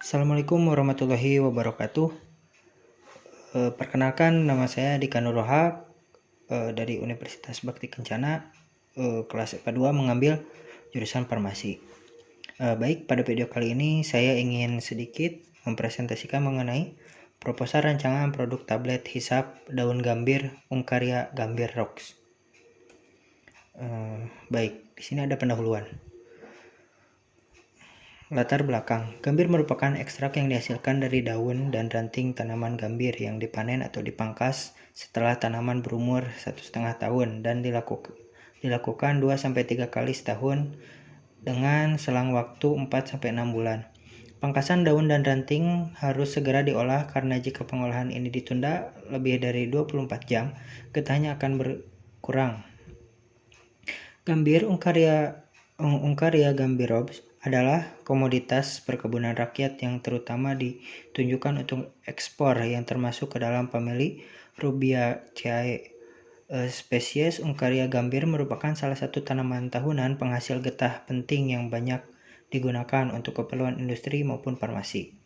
Assalamualaikum warahmatullahi wabarakatuh. Perkenalkan, nama saya Dika Nurul Haq dari Universitas Bakti Kencana, kelas IPA 2 mengambil jurusan farmasi. Baik, pada video kali ini saya ingin sedikit mempresentasikan mengenai proposal rancangan produk tablet hisap daun gambir Ungkarya Gambir Rocks. Baik, di sini ada pendahuluan. Latar belakang, gambir merupakan ekstrak yang dihasilkan dari daun dan ranting tanaman gambir yang dipanen atau dipangkas setelah tanaman berumur 1,5 tahun dan dilakukan 2-3 kali setahun dengan selang waktu 4-6 bulan. Pangkasan daun dan ranting harus segera diolah karena jika pengolahan ini ditunda lebih dari 24 jam, getahnya akan berkurang. Gambir Ungkarya Gambir Rocks adalah komoditas perkebunan rakyat yang terutama ditunjukkan untuk ekspor yang termasuk ke dalam famili Rubiaceae. Spesies Ungkarya Gambir merupakan salah satu tanaman tahunan penghasil getah penting yang banyak digunakan untuk keperluan industri maupun farmasi.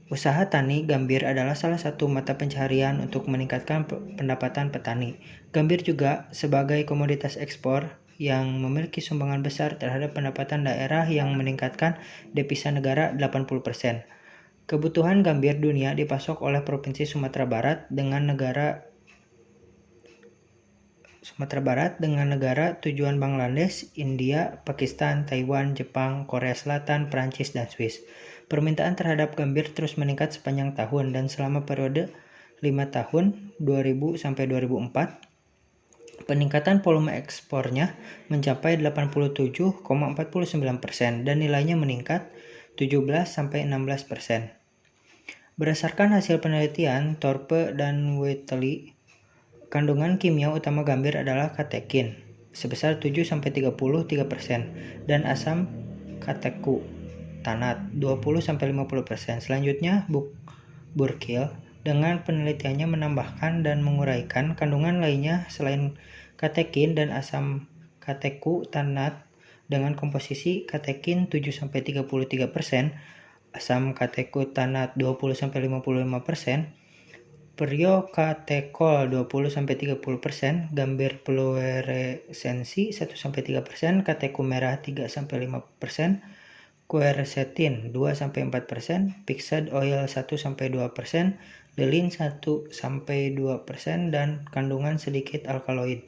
Usaha tani gambir adalah salah satu mata pencaharian untuk meningkatkan pendapatan petani. Gambir juga sebagai komoditas ekspor yang memiliki sumbangan besar terhadap pendapatan daerah yang meningkatkan devisa negara 80%. Kebutuhan gambir dunia dipasok oleh Provinsi Sumatera Barat dengan negara tujuan Bangladesh, India, Pakistan, Taiwan, Jepang, Korea Selatan, Prancis, dan Swiss. Permintaan terhadap gambir terus meningkat sepanjang tahun dan selama periode 5 tahun 2000-2004 peningkatan volume ekspornya mencapai 87,49% dan nilainya meningkat 17-16%. Berdasarkan hasil penelitian Thorpe dan Whiteley, kandungan kimia utama gambir adalah katekin sebesar 7-33% dan asam kateku-tanat 20-50%. Selanjutnya, Burkill dengan penelitiannya menambahkan dan menguraikan kandungan lainnya selain katekin dan asam kateku-tanat dengan komposisi katekin 7-33%, asam kateku-tanat 20-55%, periokatekol 20-30%, gambir fluoresensi 1-3%, kateku merah 3-5%, quercetin 2-4%, fixed oil 1-2%, lilin 1-2%, dan kandungan sedikit alkaloid.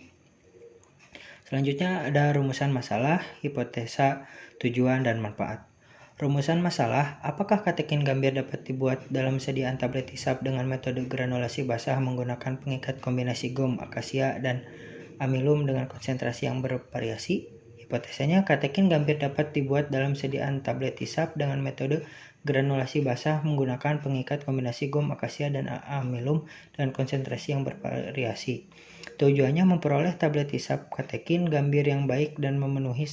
Selanjutnya ada rumusan masalah, hipotesa, tujuan, dan manfaat. Rumusan masalah, apakah katekin gambir dapat dibuat dalam sediaan tablet hisap dengan metode granulasi basah menggunakan pengikat kombinasi gum, akasia, dan amilum dengan konsentrasi yang bervariasi? Hipotesanya, katekin gambir dapat dibuat dalam sediaan tablet hisap dengan metode granulasi basah menggunakan pengikat kombinasi gum, akasia, dan amilum dengan konsentrasi yang bervariasi. Tujuannya memperoleh tablet hisap katekin gambir yang baik dan memenuhi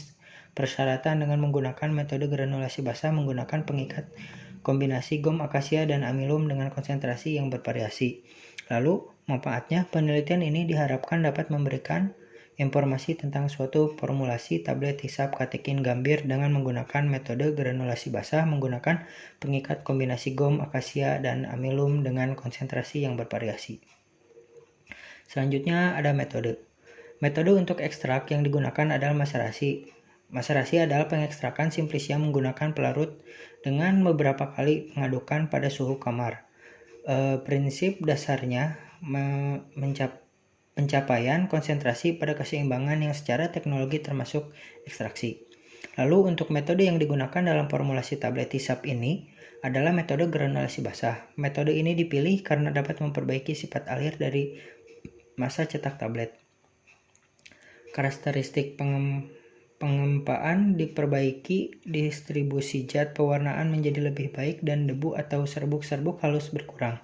persyaratan dengan menggunakan metode granulasi basah menggunakan pengikat kombinasi gum, akasia, dan amilum dengan konsentrasi yang bervariasi. Lalu, manfaatnya, penelitian ini diharapkan dapat memberikan informasi tentang suatu formulasi tablet hisap katekin gambir dengan menggunakan metode granulasi basah menggunakan pengikat kombinasi gum, akasia, dan amilum dengan konsentrasi yang bervariasi. Selanjutnya ada metode. Metode untuk ekstrak yang digunakan adalah maserasi. Maserasi adalah pengekstrakan simplisia menggunakan pelarut dengan beberapa kali pengadukan pada suhu kamar. Prinsip dasarnya pencapaian konsentrasi pada keseimbangan yang secara teknologi termasuk ekstraksi. Lalu untuk metode yang digunakan dalam formulasi tablet hisap ini adalah metode granulasi basah. Metode ini dipilih karena dapat memperbaiki sifat alir dari massa cetak tablet. Karakteristik pengempaan diperbaiki, distribusi zat pewarnaan menjadi lebih baik, dan debu atau serbuk-serbuk halus berkurang.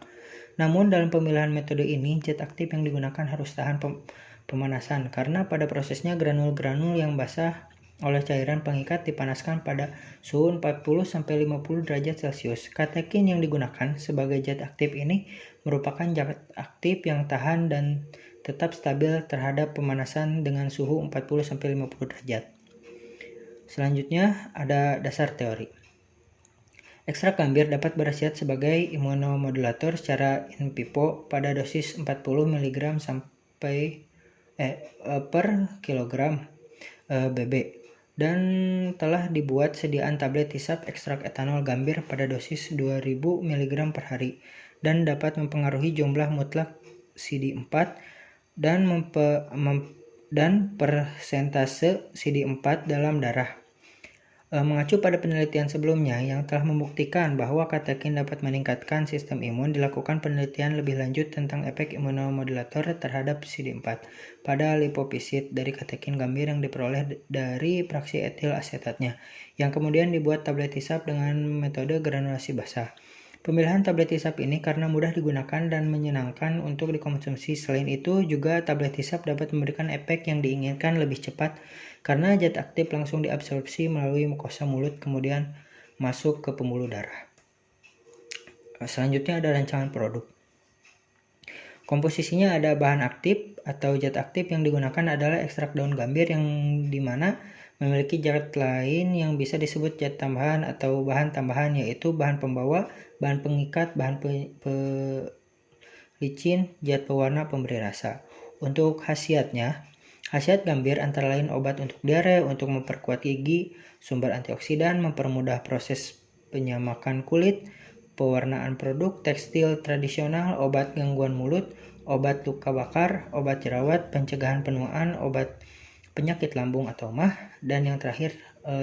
Namun dalam pemilihan metode ini, zat aktif yang digunakan harus tahan pemanasan karena pada prosesnya granul-granul yang basah oleh cairan pengikat dipanaskan pada suhu 40-50 derajat Celcius. Katekin yang digunakan sebagai zat aktif ini merupakan zat aktif yang tahan dan tetap stabil terhadap pemanasan dengan suhu 40-50 derajat. Selanjutnya ada dasar teori. Ekstrak gambir dapat berkhasiat sebagai imunomodulator secara in vivo pada dosis 40 mg sampai per kilogram BB dan telah dibuat sediaan tablet hisap ekstrak etanol gambir pada dosis 2000 mg per hari dan dapat mempengaruhi jumlah mutlak CD4 dan persentase CD4 dalam darah. Mengacu pada penelitian sebelumnya yang telah membuktikan bahwa katekin dapat meningkatkan sistem imun, dilakukan penelitian lebih lanjut tentang efek imunomodulator terhadap CD4 pada lipofisit dari katekin gambir yang diperoleh dari fraksi etil asetatnya, yang kemudian dibuat tablet hisap dengan metode granulasi basah. Pemilihan tablet hisap ini karena mudah digunakan dan menyenangkan untuk dikonsumsi. Selain itu, juga tablet hisap dapat memberikan efek yang diinginkan lebih cepat karena zat aktif langsung diabsorpsi melalui mukosa mulut kemudian masuk ke pembuluh darah. Selanjutnya ada rancangan produk. Komposisinya ada bahan aktif atau zat aktif yang digunakan adalah ekstrak daun gambir yang dimana memiliki zat lain yang bisa disebut zat tambahan atau bahan tambahan, yaitu bahan pembawa, bahan pengikat, bahan pelicin, zat pewarna, pemberi rasa. Untuk khasiat gambir antara lain obat untuk diare, untuk memperkuat gigi, sumber antioksidan, mempermudah proses penyamakan kulit, pewarnaan produk tekstil tradisional, obat gangguan mulut, obat luka bakar, obat jerawat, pencegahan penuaan, obat penyakit lambung atau MAH, dan yang terakhir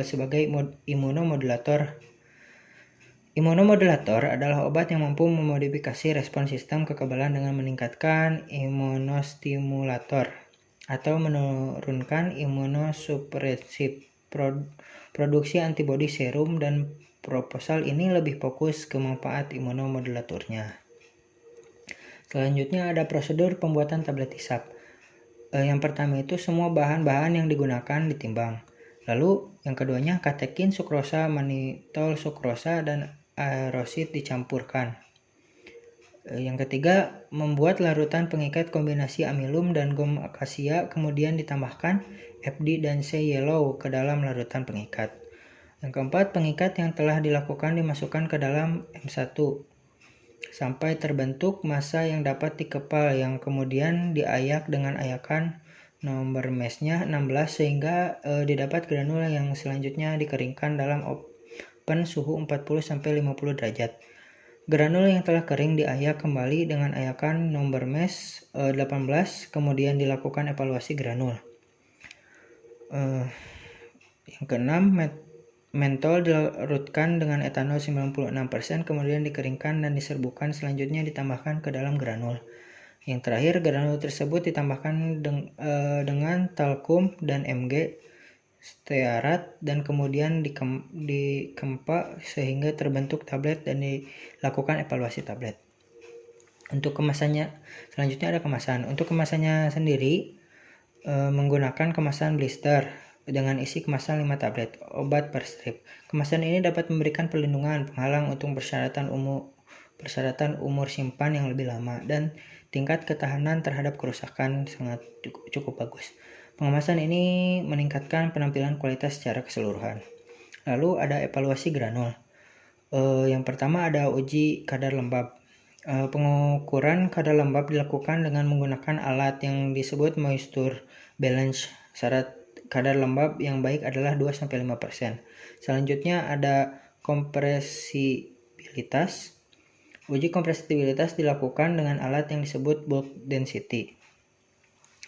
sebagai imunomodulator. Imunomodulator adalah obat yang mampu memodifikasi respons sistem kekebalan dengan meningkatkan imunostimulator atau menurunkan imunosupresif. Produksi antibodi serum dan proposal ini lebih fokus ke manfaat imunomodulatornya. Selanjutnya ada prosedur pembuatan tablet hisap. Yang pertama itu semua bahan-bahan yang digunakan ditimbang. Lalu yang keduanya katekin, sukrosa, manitol, sukrosa, dan aerosit dicampurkan. Yang ketiga, membuat larutan pengikat kombinasi amilum dan gom akasia, kemudian ditambahkan FD dan C-yellow ke dalam larutan pengikat. Yang keempat, pengikat yang telah dilakukan dimasukkan ke dalam M1 sampai terbentuk massa yang dapat dikepal, yang kemudian diayak dengan ayakan nomor mesnya 16 sehingga didapat granul yang selanjutnya dikeringkan dalam oven suhu 40-50 derajat. Granul yang telah kering diayak kembali dengan ayakan nomor mes 18, kemudian dilakukan evaluasi granul. Yang keenam, mentol dilarutkan dengan etanol 96%, kemudian dikeringkan dan diserbukan, selanjutnya ditambahkan ke dalam granul. Yang terakhir, granul tersebut ditambahkan dengan talkum dan Mg stearat dan kemudian dikempa sehingga terbentuk tablet dan dilakukan evaluasi tablet. Untuk kemasannya, selanjutnya ada kemasan. Untuk kemasannya sendiri menggunakan kemasan blister dengan isi kemasan 5 tablet obat per strip. Kemasan ini dapat memberikan perlindungan penghalang untuk persyaratan umur simpan yang lebih lama dan tingkat ketahanan terhadap kerusakan sangat cukup bagus. Pengemasan ini meningkatkan penampilan kualitas secara keseluruhan. Lalu ada evaluasi granul. Yang pertama ada uji kadar lembab. Pengukuran kadar lembab dilakukan dengan menggunakan alat yang disebut moisture balance. Syarat kadar lembab yang baik adalah 2-5%. Selanjutnya ada kompresibilitas. Uji kompresibilitas dilakukan dengan alat yang disebut bulk density.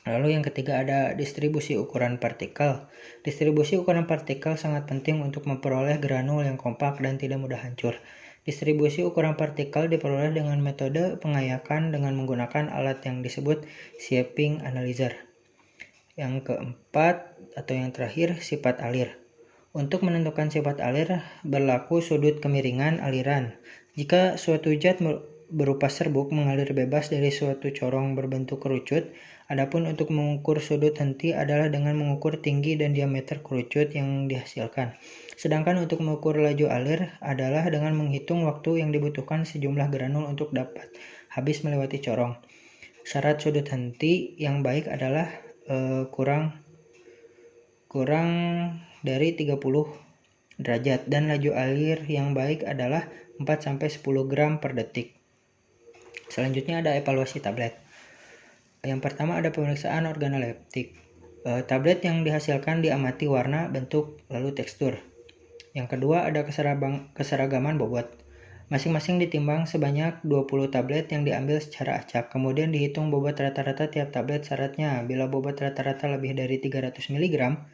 Lalu yang ketiga ada distribusi ukuran partikel. Distribusi ukuran partikel sangat penting untuk memperoleh granul yang kompak dan tidak mudah hancur. Distribusi ukuran partikel diperoleh dengan metode pengayakan dengan menggunakan alat yang disebut shaping analyzer. Yang keempat atau yang terakhir, sifat alir. Untuk menentukan sifat alir berlaku sudut kemiringan aliran. Jika suatu zat berupa serbuk mengalir bebas dari suatu corong berbentuk kerucut, adapun untuk mengukur sudut henti adalah dengan mengukur tinggi dan diameter kerucut yang dihasilkan. Sedangkan untuk mengukur laju alir adalah dengan menghitung waktu yang dibutuhkan sejumlah granul untuk dapat habis melewati corong. Syarat sudut henti yang baik adalah kurang dari 30 derajat dan laju air yang baik adalah 4-10 gram per detik. Selanjutnya ada evaluasi tablet. Yang pertama ada pemeriksaan organoleptik. Tablet yang dihasilkan diamati warna, bentuk, lalu tekstur. Yang kedua ada keseragaman bobot. Masing-masing ditimbang sebanyak 20 tablet yang diambil secara acak. Kemudian dihitung bobot rata-rata tiap tablet. Syaratnya, bila bobot rata-rata lebih dari 300 mg,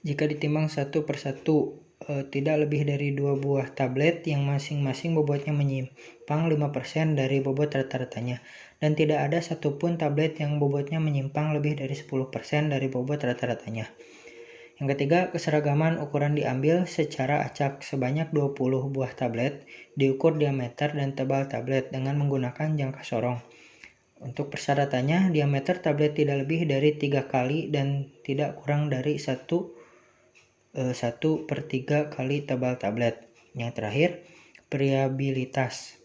jika ditimbang satu per satu, tidak lebih dari 2 buah tablet yang masing-masing bobotnya menyimpang 5% dari bobot rata-ratanya. Dan tidak ada satupun tablet yang bobotnya menyimpang lebih dari 10% dari bobot rata-ratanya. Yang ketiga, keseragaman ukuran diambil secara acak. Sebanyak 20 buah tablet diukur diameter dan tebal tablet dengan menggunakan jangka sorong. Untuk persyaratannya, diameter tablet tidak lebih dari 3 kali dan tidak kurang dari 1/3 kali tebal tablet. Yang terakhir, variabilitas.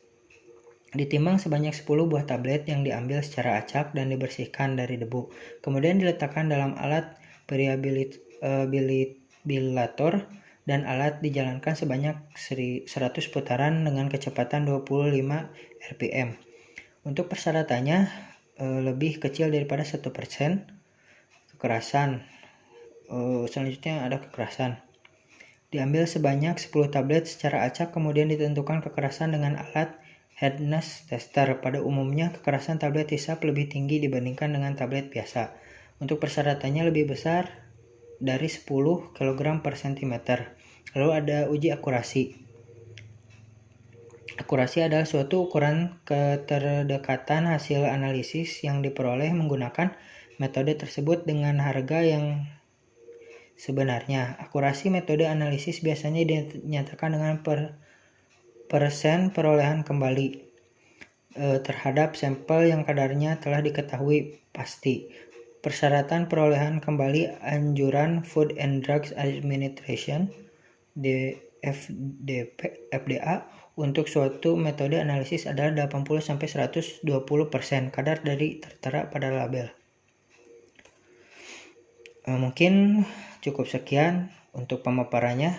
Ditimbang sebanyak 10 buah tablet yang diambil secara acak dan dibersihkan dari debu. Kemudian diletakkan dalam alat variabilator dan alat dijalankan sebanyak 100 putaran dengan kecepatan 25 rpm. Untuk persyaratannya lebih kecil daripada 1%. Kekerasan. Selanjutnya ada kekerasan. Diambil sebanyak 10 tablet secara acak, kemudian ditentukan kekerasan dengan alat hardness tester. Pada umumnya kekerasan tablet hisap lebih tinggi dibandingkan dengan tablet biasa. Untuk persyaratannya lebih besar dari 10 kg per cm. Lalu ada uji akurasi. Akurasi adalah suatu ukuran keterdekatan hasil analisis yang diperoleh menggunakan metode tersebut dengan harga yang sebenarnya. Akurasi metode analisis biasanya dinyatakan dengan persen perolehan kembali terhadap sampel yang kadarnya telah diketahui pasti. Persyaratan perolehan kembali anjuran Food and Drug Administration FDA untuk suatu metode analisis adalah 80-120% kadar dari tertera pada label. Mungkin cukup sekian untuk pemaparannya.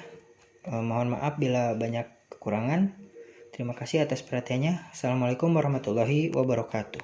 Mohon maaf bila banyak kekurangan. Terima kasih atas perhatiannya. Assalamualaikum warahmatullahi wabarakatuh.